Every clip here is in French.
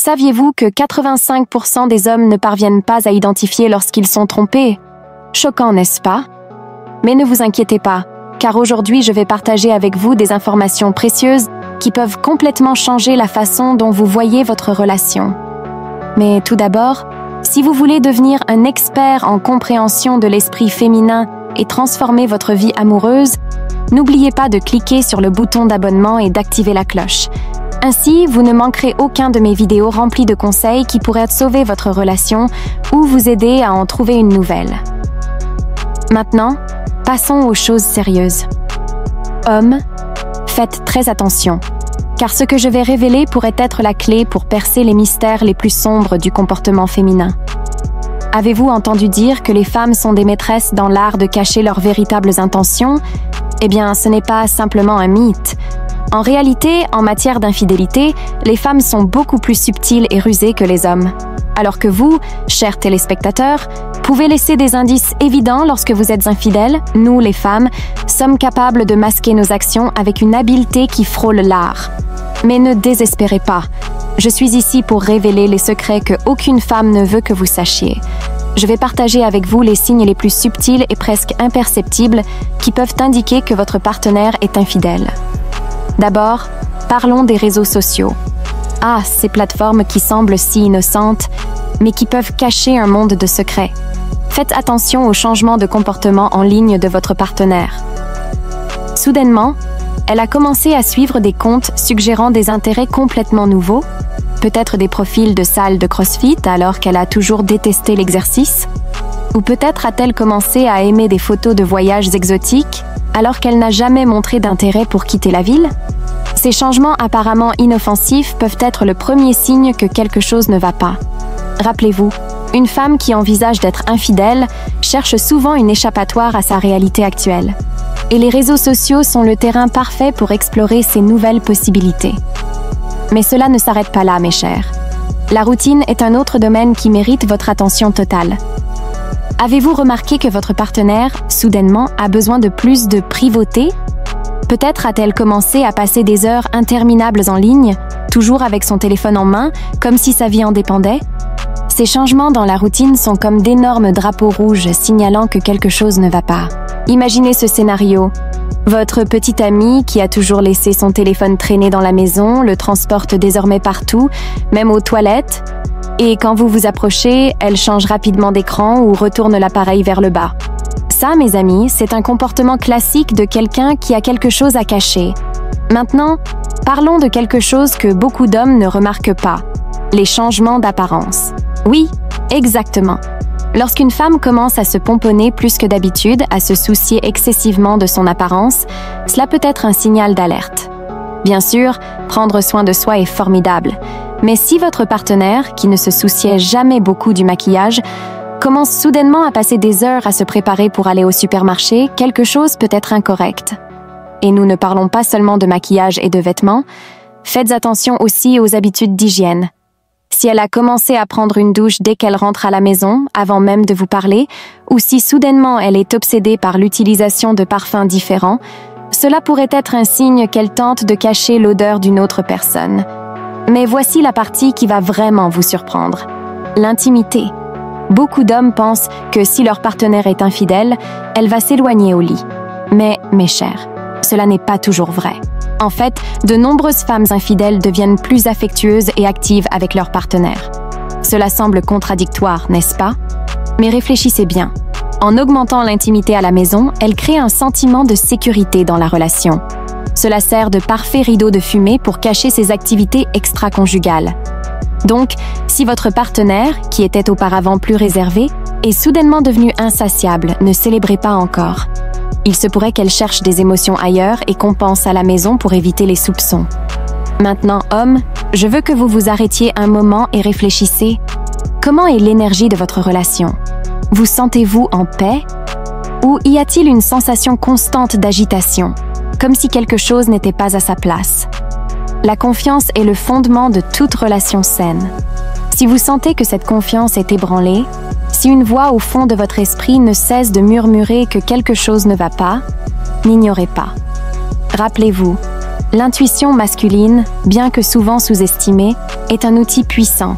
Saviez-vous que 85% des hommes ne parviennent pas à identifier lorsqu'ils sont trompés? Choquant, n'est-ce pas? Mais ne vous inquiétez pas, car aujourd'hui je vais partager avec vous des informations précieuses qui peuvent complètement changer la façon dont vous voyez votre relation. Mais tout d'abord, si vous voulez devenir un expert en compréhension de l'esprit féminin et transformer votre vie amoureuse, n'oubliez pas de cliquer sur le bouton d'abonnement et d'activer la cloche. Ainsi, vous ne manquerez aucun de mes vidéos remplies de conseils qui pourraient sauver votre relation ou vous aider à en trouver une nouvelle. Maintenant, passons aux choses sérieuses. Hommes, faites très attention, car ce que je vais révéler pourrait être la clé pour percer les mystères les plus sombres du comportement féminin. Avez-vous entendu dire que les femmes sont des maîtresses dans l'art de cacher leurs véritables intentions? Eh bien, ce n'est pas simplement un mythe. En réalité, en matière d'infidélité, les femmes sont beaucoup plus subtiles et rusées que les hommes. Alors que vous, chers téléspectateurs, pouvez laisser des indices évidents lorsque vous êtes infidèles, nous, les femmes, sommes capables de masquer nos actions avec une habileté qui frôle l'art. Mais ne désespérez pas. Je suis ici pour révéler les secrets que aucune femme ne veut que vous sachiez. Je vais partager avec vous les signes les plus subtils et presque imperceptibles qui peuvent indiquer que votre partenaire est infidèle. D'abord, parlons des réseaux sociaux. Ah, ces plateformes qui semblent si innocentes, mais qui peuvent cacher un monde de secrets. Faites attention aux changements de comportement en ligne de votre partenaire. Soudainement, elle a commencé à suivre des comptes suggérant des intérêts complètement nouveaux, peut-être des profils de salle de CrossFit alors qu'elle a toujours détesté l'exercice, ou peut-être a-t-elle commencé à aimer des photos de voyages exotiques alors qu'elle n'a jamais montré d'intérêt pour quitter la ville? Ces changements apparemment inoffensifs peuvent être le premier signe que quelque chose ne va pas. Rappelez-vous, une femme qui envisage d'être infidèle cherche souvent une échappatoire à sa réalité actuelle. Et les réseaux sociaux sont le terrain parfait pour explorer ces nouvelles possibilités. Mais cela ne s'arrête pas là, mes chers. La routine est un autre domaine qui mérite votre attention totale. Avez-vous remarqué que votre partenaire, soudainement, a besoin de plus de privauté? Peut-être a-t-elle commencé à passer des heures interminables en ligne, toujours avec son téléphone en main, comme si sa vie en dépendait? Ces changements dans la routine sont comme d'énormes drapeaux rouges signalant que quelque chose ne va pas. Imaginez ce scénario. Votre petite amie, qui a toujours laissé son téléphone traîner dans la maison, le transporte désormais partout, même aux toilettes, et quand vous vous approchez, elle change rapidement d'écran ou retourne l'appareil vers le bas. Ça, mes amis, c'est un comportement classique de quelqu'un qui a quelque chose à cacher. Maintenant, parlons de quelque chose que beaucoup d'hommes ne remarquent pas, les changements d'apparence. Oui, exactement. Lorsqu'une femme commence à se pomponner plus que d'habitude, à se soucier excessivement de son apparence, cela peut être un signal d'alerte. Bien sûr, prendre soin de soi est formidable, mais si votre partenaire, qui ne se souciait jamais beaucoup du maquillage, commence soudainement à passer des heures à se préparer pour aller au supermarché, quelque chose peut être incorrect. Et nous ne parlons pas seulement de maquillage et de vêtements, faites attention aussi aux habitudes d'hygiène. Si elle a commencé à prendre une douche dès qu'elle rentre à la maison, avant même de vous parler, ou si soudainement elle est obsédée par l'utilisation de parfums différents, cela pourrait être un signe qu'elle tente de cacher l'odeur d'une autre personne. Mais voici la partie qui va vraiment vous surprendre. L'intimité. Beaucoup d'hommes pensent que si leur partenaire est infidèle, elle va s'éloigner au lit. Mais, mes chers, cela n'est pas toujours vrai. En fait, de nombreuses femmes infidèles deviennent plus affectueuses et actives avec leur partenaire. Cela semble contradictoire, n'est-ce pas? Mais réfléchissez bien. En augmentant l'intimité à la maison, elle crée un sentiment de sécurité dans la relation. Cela sert de parfait rideau de fumée pour cacher ses activités extra-conjugales. Donc, si votre partenaire, qui était auparavant plus réservé, est soudainement devenu insatiable, ne célébrez pas encore. Il se pourrait qu'elle cherche des émotions ailleurs et compense à la maison pour éviter les soupçons. Maintenant, hommes, je veux que vous vous arrêtiez un moment et réfléchissez. Comment est l'énergie de votre relation? Vous sentez-vous en paix? Ou y a-t-il une sensation constante d'agitation, comme si quelque chose n'était pas à sa place? La confiance est le fondement de toute relation saine. Si vous sentez que cette confiance est ébranlée, si une voix au fond de votre esprit ne cesse de murmurer que quelque chose ne va pas, n'ignorez pas. Rappelez-vous, L'intuition masculine, bien que souvent sous-estimée, est un outil puissant.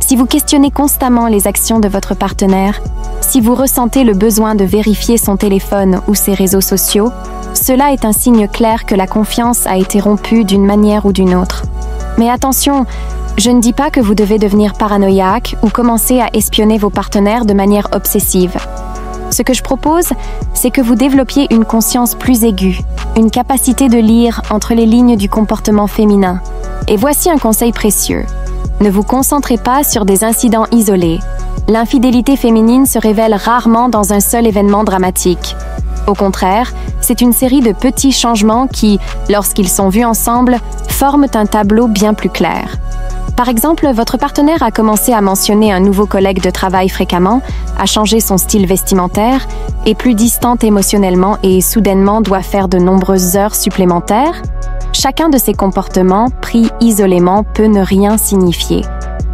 Si vous questionnez constamment les actions de votre partenaire, si vous ressentez le besoin de vérifier son téléphone ou ses réseaux sociaux, cela est un signe clair que la confiance a été rompue d'une manière ou d'une autre. Mais attention, je ne dis pas que vous devez devenir paranoïaque ou commencer à espionner vos partenaires de manière obsessive. Ce que je propose, c'est que vous développiez une conscience plus aiguë, une capacité de lire entre les lignes du comportement féminin. Et voici un conseil précieux. Ne vous concentrez pas sur des incidents isolés. L'infidélité féminine se révèle rarement dans un seul événement dramatique. Au contraire, c'est une série de petits changements qui, lorsqu'ils sont vus ensemble, forment un tableau bien plus clair. Par exemple, votre partenaire a commencé à mentionner un nouveau collègue de travail fréquemment, a changé son style vestimentaire, est plus distante émotionnellement et soudainement doit faire de nombreuses heures supplémentaires. Chacun de ces comportements, pris isolément, peut ne rien signifier.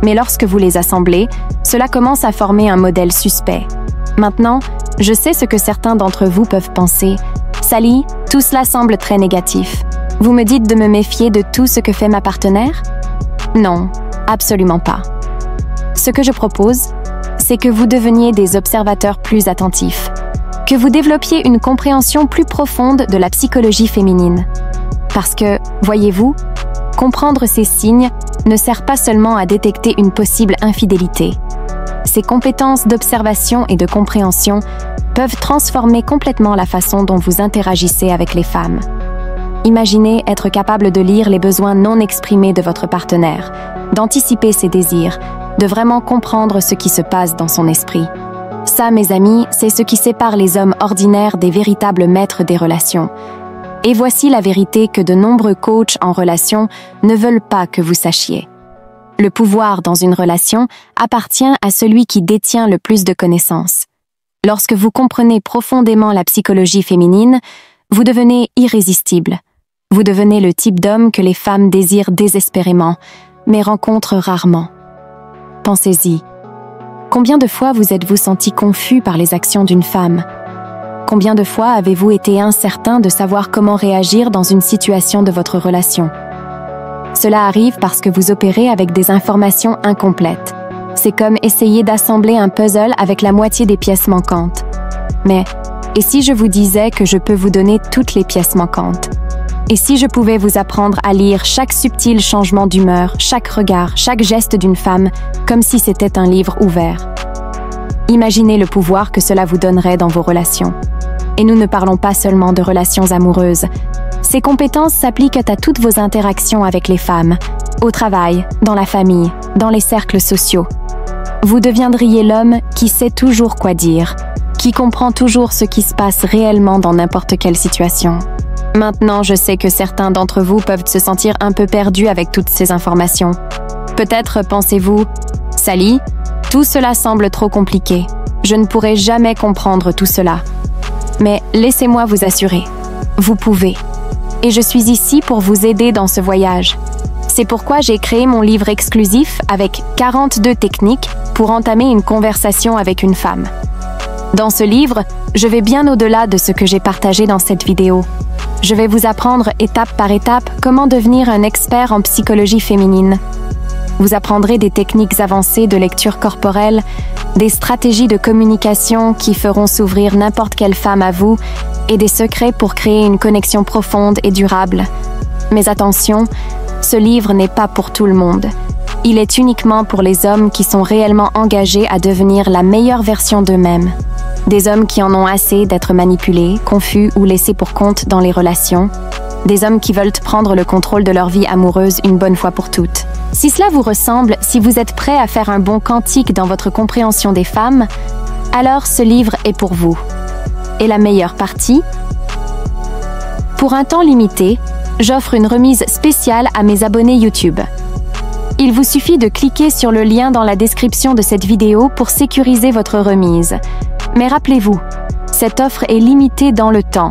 Mais lorsque vous les assemblez, cela commence à former un modèle suspect. Maintenant, je sais ce que certains d'entre vous peuvent penser. Sally, tout cela semble très négatif. Vous me dites de me méfier de tout ce que fait ma partenaire? Non, absolument pas. Ce que je propose, c'est que vous deveniez des observateurs plus attentifs, que vous développiez une compréhension plus profonde de la psychologie féminine. Parce que, voyez-vous, comprendre ces signes ne sert pas seulement à détecter une possible infidélité. Ces compétences d'observation et de compréhension peuvent transformer complètement la façon dont vous interagissez avec les femmes. Imaginez être capable de lire les besoins non exprimés de votre partenaire, d'anticiper ses désirs, de vraiment comprendre ce qui se passe dans son esprit. Ça, mes amis, c'est ce qui sépare les hommes ordinaires des véritables maîtres des relations. Et voici la vérité que de nombreux coachs en relation ne veulent pas que vous sachiez. Le pouvoir dans une relation appartient à celui qui détient le plus de connaissances. Lorsque vous comprenez profondément la psychologie féminine, vous devenez irrésistible. Vous devenez le type d'homme que les femmes désirent désespérément, mais rencontrent rarement. Pensez-y. Combien de fois vous êtes-vous senti confus par les actions d'une femme? Combien de fois avez-vous été incertain de savoir comment réagir dans une situation de votre relation? Cela arrive parce que vous opérez avec des informations incomplètes. C'est comme essayer d'assembler un puzzle avec la moitié des pièces manquantes. Mais, et si je vous disais que je peux vous donner toutes les pièces manquantes? Et si je pouvais vous apprendre à lire chaque subtil changement d'humeur, chaque regard, chaque geste d'une femme, comme si c'était un livre ouvert? Imaginez le pouvoir que cela vous donnerait dans vos relations. Et nous ne parlons pas seulement de relations amoureuses. Ces compétences s'appliquent à toutes vos interactions avec les femmes, au travail, dans la famille, dans les cercles sociaux. Vous deviendriez l'homme qui sait toujours quoi dire, qui comprend toujours ce qui se passe réellement dans n'importe quelle situation. Maintenant, je sais que certains d'entre vous peuvent se sentir un peu perdus avec toutes ces informations. Peut-être pensez-vous, « Sally, tout cela semble trop compliqué. Je ne pourrai jamais comprendre tout cela. » Mais laissez-moi vous assurer, vous pouvez. Et je suis ici pour vous aider dans ce voyage. C'est pourquoi j'ai créé mon livre exclusif avec 42 techniques pour entamer une conversation avec une femme. Dans ce livre, je vais bien au-delà de ce que j'ai partagé dans cette vidéo. Je vais vous apprendre étape par étape comment devenir un expert en psychologie féminine. Vous apprendrez des techniques avancées de lecture corporelle, des stratégies de communication qui feront s'ouvrir n'importe quelle femme à vous et des secrets pour créer une connexion profonde et durable. Mais attention, ce livre n'est pas pour tout le monde. Il est uniquement pour les hommes qui sont réellement engagés à devenir la meilleure version d'eux-mêmes. Des hommes qui en ont assez d'être manipulés, confus ou laissés pour compte dans les relations. Des hommes qui veulent prendre le contrôle de leur vie amoureuse une bonne fois pour toutes. Si cela vous ressemble, si vous êtes prêt à faire un bond quantique dans votre compréhension des femmes, alors ce livre est pour vous. Et la meilleure partie? Pour un temps limité, j'offre une remise spéciale à mes abonnés YouTube. Il vous suffit de cliquer sur le lien dans la description de cette vidéo pour sécuriser votre remise. Mais rappelez-vous, cette offre est limitée dans le temps.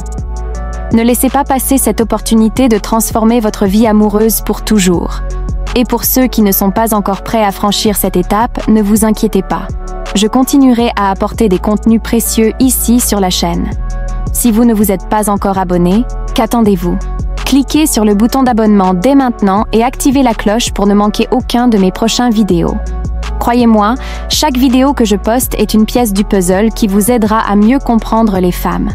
Ne laissez pas passer cette opportunité de transformer votre vie amoureuse pour toujours. Et pour ceux qui ne sont pas encore prêts à franchir cette étape, ne vous inquiétez pas. Je continuerai à apporter des contenus précieux ici sur la chaîne. Si vous ne vous êtes pas encore abonné, qu'attendez-vous? Cliquez sur le bouton d'abonnement dès maintenant et activez la cloche pour ne manquer aucun de mes prochains vidéos. Croyez-moi, chaque vidéo que je poste est une pièce du puzzle qui vous aidera à mieux comprendre les femmes.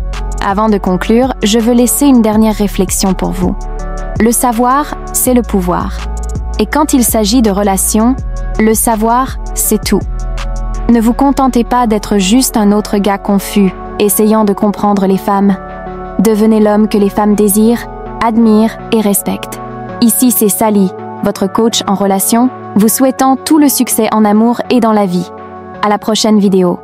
Avant de conclure, je veux laisser une dernière réflexion pour vous. Le savoir, c'est le pouvoir. Et quand il s'agit de relations, le savoir, c'est tout. Ne vous contentez pas d'être juste un autre gars confus, essayant de comprendre les femmes. Devenez l'homme que les femmes désirent, admirent et respectent. Ici, c'est Sally, votre coach en relation, vous souhaitant tout le succès en amour et dans la vie. À la prochaine vidéo.